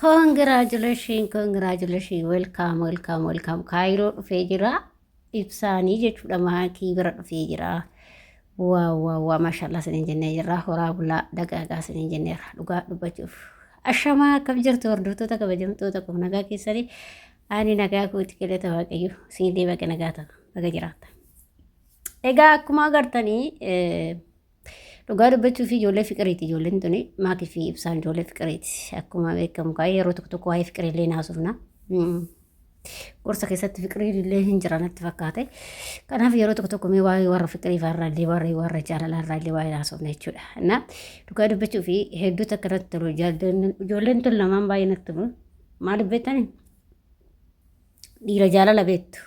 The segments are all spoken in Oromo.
Congratulations, welcome. Kaayiroo dhufee jira. Ibsaanii jechuudha maakii bira dhufee jira. Waa maashaallah siniin jennee jirra. Horaa bulaa dagaagaa siniin jenneerra. Dhugaa dubbachuuf. Ashamaa akkam jirtu hordoftoota kabajamtoota kun nagaa keessanii ani nagaa kooti galata waaqayyo siin deebaqe nagaa ta'a naga jiraata. Egaa akkuma agartanii dhugaa dubbachuuf ijoollee fiqiriiti ijoolleen tuni maakii fi ibsaan ijoollee fiqiriiti akkuma beekamu kaa'ee yeroo tokko waa'ee fiqirillee naasufna. Gorsa keessatti fiqiriillee hin jiran natti fakkaate. Kanaaf yeroo tokko mee waa'ee warra fiqirii faarraallee warra jaalalaallee waa'ee naasufna jechuudha. Na dhugaa dubbachuuf hedduutu akkanatti tolu ijoolleen tun lamaan baay'ee natti tolu. Maaliif beektani? Dhiira jaalala beektu.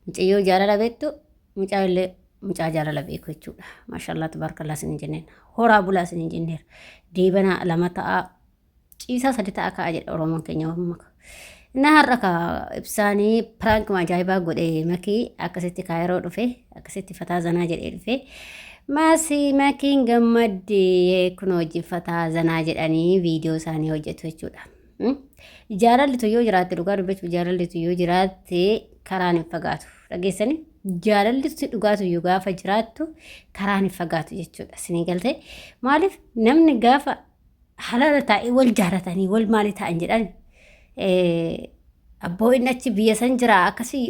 Mucayyoo jaalala beektu. Mucaa jaalala beeku jechuudha. Maashaallah tabarakallah sinin jenneen. Horaa bulaa sinin jenneera. Deebanaa lama ta'a. Ciisaa sadi ta'a ka'a jedha Oromoon keenya waamaka. Inni har'a ka ibsaanii piraank ajaa'ibaa godhee makii akkasitti kaayiroo dhufe akkasitti fataa zanaa jedhee dhufe. Maasii makiin gammaddee kun wajjin fataa zanaa jedhanii viidiyoo isaanii hojjetu jechuudha. Jaalallitu yoo jiraatte dhugaa dubbachuuf jaalallitu yoo jiraatte karaan hin fagaatu. Dhageessanii? Jaalallitti dhugaatu yoo gaafa jiraattu karaan hin fagaatu jechuudha. Isinii galtee maaliif namni gaafa halaala taa'ee wal jaalatanii wal maalii ta'an jedhan abboo inni achi biyya san jira akkasii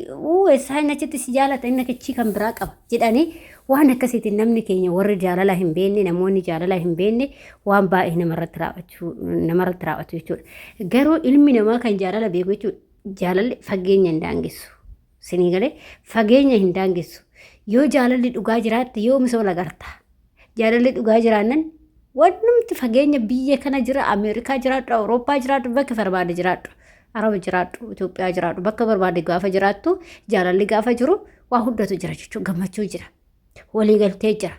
eessaa inni achitti si jaalata inni akkachii kan biraa qaba jedhanii waan akkasiitiin namni keenya warri jaalala hin beekne namoonni jaalala hin beekne waan baay'ee namarratti raawwatu jechuudha. Garuu ilmi namaa kan jaalala beeku jechuudha. Jaalalli fageenya hin daangessu. Isinii galee fageenya hin daangessu. Yoo jaalalli dhugaa jiraatte yoo misooma lagarta. Jaalalli dhugaa jiraannan wannumti fageenya biyya kana jira Ameerikaa jiraadhu Awurooppaa jiraadhu bakka barbaade jiraadhu Araba jiraadhu Itoophiyaa jiraadhu bakka barbaade gaafa jiraattu jaalalli gaafa jiru waa hundatu jira jechuudha gammachuu jira walii galtee jira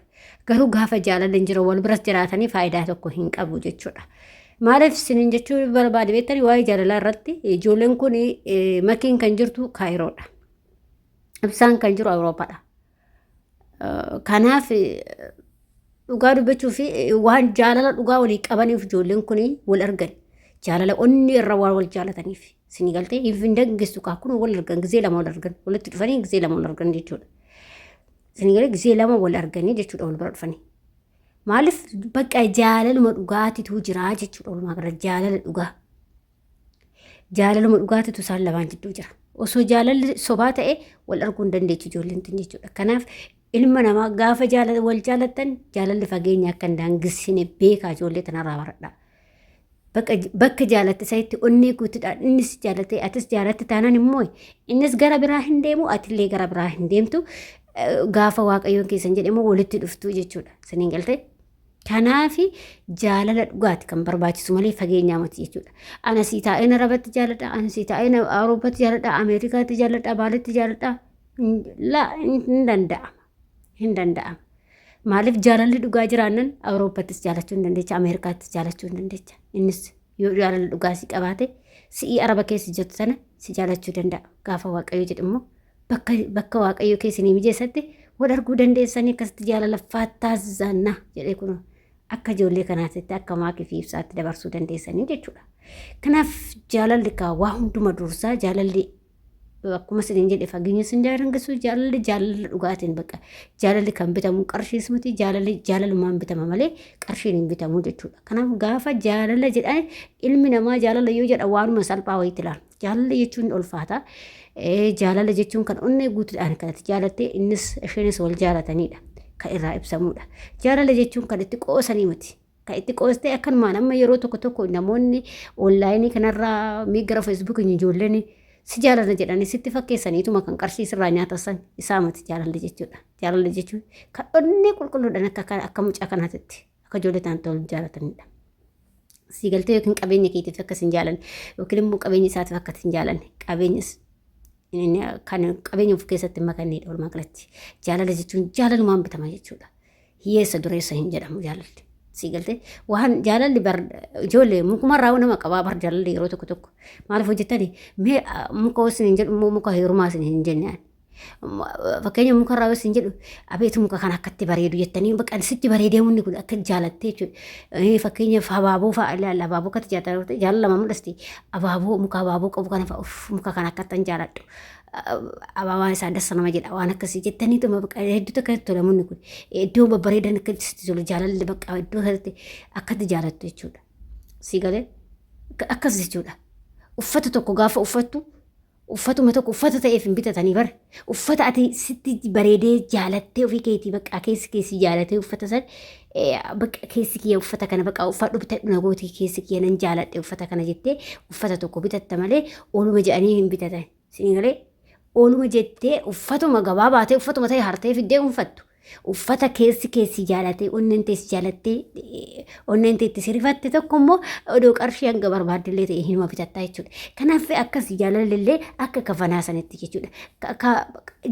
garuu gaafa jaalalli hin jiru wal biras jiraatanii faayidaa tokko hin qabu jechuudha. Maaliif sinin jechuu barbaade beektanii waa'ee jaalalaa irratti ijoolleen kun makiin kan jirtu Kaayiroodha. Ibsaan kan jiru Awurooppaadha. Kanaaf dhugaa dubbachuu fi waan jaalala dhugaa walii qabaniif ijoolleen kun wal argan jaalala onni irra waan wal jaalataniif isinii galtee hin dangessu kun wal argan gizee lama wal argan walitti dhufanii gizee lama wal argan jechuudha. Isinii galee gizee lama wal arganii jechuudha wal bira dhufanii. Maaliif bakka jaalaluma dhugaatitu jira jechuudha walumaa gala jaalala dhugaa. Jaalaluma dhugaatitu isaan lamaan jidduu jira. Osoo jaalalli sobaa ta'e wal arguu hin dandeechu ijoolleen tun jechuudha. Kanaaf ilma namaa gaafa wal jaalatan jaalalli fageenya akka hin daangesine beekaa ijoollee tanarraa baradha. Bakka jaalatte sa'itti onnee guutuudhaan innis jaalatee atis jaalatte taanaan immoo innis gara biraa hin deemu atillee gara biraa hin deemtu gaafa waaqayyoon keessan jedhamu walitti dhuftu jechuudha. Siniin galtee. Kanaaf jaalala dhugaati kan barbaachisu malee fageenyaa miti jechuudha. Ana sii taa'een Arabatti jaaladha, ana sii taa'een Awurooppatti jaaladha, Ameerikaatti jaaladha, Baalitti jaaladha. Hin danda'ama. Hin danda'ama. Maaliif jaalalli dhugaa jiraannan Awurooppaattis jaalachuu hin dandeecha, Ameerikaattis jaalachuu hin dandeecha. Innis yoo jaalala dhugaa si qabaate si'ii Araba keessa jirtu sana si jaalachuu danda'a. Gaafa waaqayyo jedhamu bakka waaqayyo keessa ni mijeessatti wal arguu dandeessanii akkasitti jaalala faataazanna jedhee kun akka ijoollee kanaatti akka maakii fi ibsaatti dabarsuu dandeessanii jechuudha. Kanaaf jaalalli waa hunduma dursaa jaalalli akkuma siniin jedhe fageenya sin daangessu jaalalli dhugaatiin bakka jaalalli kan bitamu qarshiis miti jaalalumaan bitama malee qarshiin hin bitamu jechuudha. Kanaaf gaafa jaalala jedhan ilmi namaa jaalala yoo jedha waanuma salphaa wayiitti ilaala. Jaalala jechuun ulfaata. Jaalala jechuun kan onnee guutuudhaan kanatti jaalattee innis isheenis wal jaalatanidha. Kan irraa ibsamudha. Jaalala jechuun kan itti qoosanii miti. Kan itti qoostee akkanumaan amma yeroo tokko namoonni onlaayinii kanarraa miigra feesbuukiin ijoolleen si jaalala jedhanii sitti fakkeessaniituma kan qarshii sirraa nyaatasan isaa miti jaalala jechuudha. Jaalala jechuun kan onnee qulqulluudhaan akka mucaa kanaatti akka ijoollee ta'an wal jaalatanidha. Si galtee yookiin qabeenya keetiif akkas hin jaalanne yookiin immoo qabeenya isaatiif akkas hin jaalanne qabeenyas kan qabeenya of keessatti makanneedha walumaa galatti. Jaalala jechuun jaalalumaan bitama jechuudha. Hiyyeessa dureessa hin jedhamu jaalalli. Si galtee waan jaalalli ijoollee mukumarraa nama qabaa jaalalli yeroo tokko maaliif hojjettani mee muka hosin hin jedhu muka heerumaa sin hin jennaan Fakkeenya mukarraa yoo isin jedhu abeetu muka kana akkatti bareedu jettanii bakka sitti bareedee munni kun akka jaalattee jechuudha. Fakkeenyaaf abaaboo fa'a ilaalla abaaboo akkatti jaallatama mul'asti abaaboo muka abaaboo qabu kana fa'a muka kana akkattan jaaladhu. Abaabaan isaa dassa nama jedha waan akkasii jettaniituma bakka hedduutu akkatti tola munni kun iddoo babbareedan akkatti sitti tolu jaalalli bakka iddoo akkatti jaalattu jechuudha. Si galee akkas jechuudha. Uffata tokko gaafa uffattu uffatuma tokko uffata ta'eef hin bitatanii bar uffata ati sitti bareedee jaalattee ofii keetii bakka keessi jaalatee uffata san bakka keessi kiyya uffata kana bakka uffadhu bitadhu nagootii keessi kiyya nan jaaladhe uffata kana jettee uffata tokko bitatta malee ooluma jedhanii hin bitatan siin galee ooluma jettee uffatuma gabaa baatee uffatuma ta'e hartee fiddee uffattu. Uffata keessi jaalatee onneen teessi jaalattee onneen teetti sirrifatte tokko immoo odoo qarshii hanga barbaadillee ta'e hinuma bitattaa jechuudha. Kanaaf akkas jaalallee akka kafanaa sanitti jechuudha.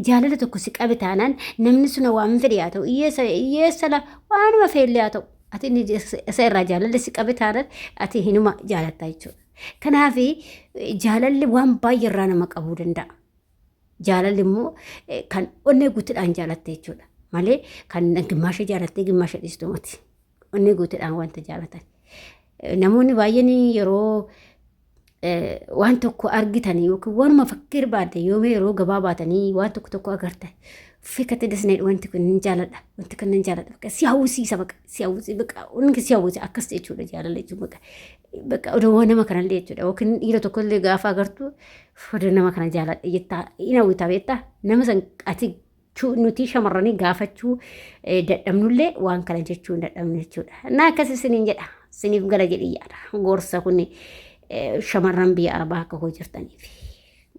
Jaalala tokko si qabe taanaan namni sun waan fedhe haa ta'u hiyyeessa waanuma feellee haa ta'u ati isa irraa jaalala si qabe taanaan ati hinuma jaalattaa jechuudha. Kanaaf jaalalli waan baay'ee irraa nama qabuu danda'a. Jaalalli immoo kan onnee guutuudhaan jaalatte jechuudha. Malee kan gimmaasha jaalattee gimmaasha dhiistu miti. Onnee guutuudhaan wanta jaalatan. Namoonni baay'een yeroo waan tokko argitan yookiin waanuma fakkii barbaadde yeroo gabaa baatanii waan tokko agartan fikkatti dasnee wanti kun hin jaaladha. Wanti kun hin jaaladha. Bakka si hawwisiisa bakka si hawwisiisa bakka onni si hawwisiisa akkas jechuudha jaalala jechuudha. Bakka odoo nama kanallee jechuudha. Yookiin dhiira tokkollee gaafa agartu odoo nama kana jaaladha jettaa hin hawwitaa beektaa nama san ati nuti shamarranii gaafachuu dadhabnullee waan kana jechuun dadhabnu jechuudha. Naa akkas isiniin jedha. Isiniif gala jedhii yaada. Gorsa kun shamarran biyya Arabaa akka hojjetaniif.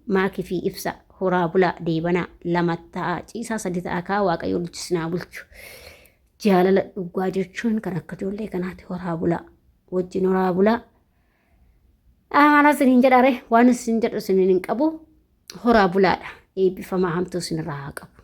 Maakii fi ibsa horaa bulaa deebanaa lama ta'a ciisaa sadi ta'a kaa waaqayyo bulchisnaa bulchu. Jaalala dhugaa jechuun kan akka ijoollee kanaati horaa bulaa wajjin horaa bulaa. Amala isiniin jedhare waan isin jedhu isiniin hin qabu horaa bulaadha. Eebbifamaa hamtuu isinirraa haa qabu.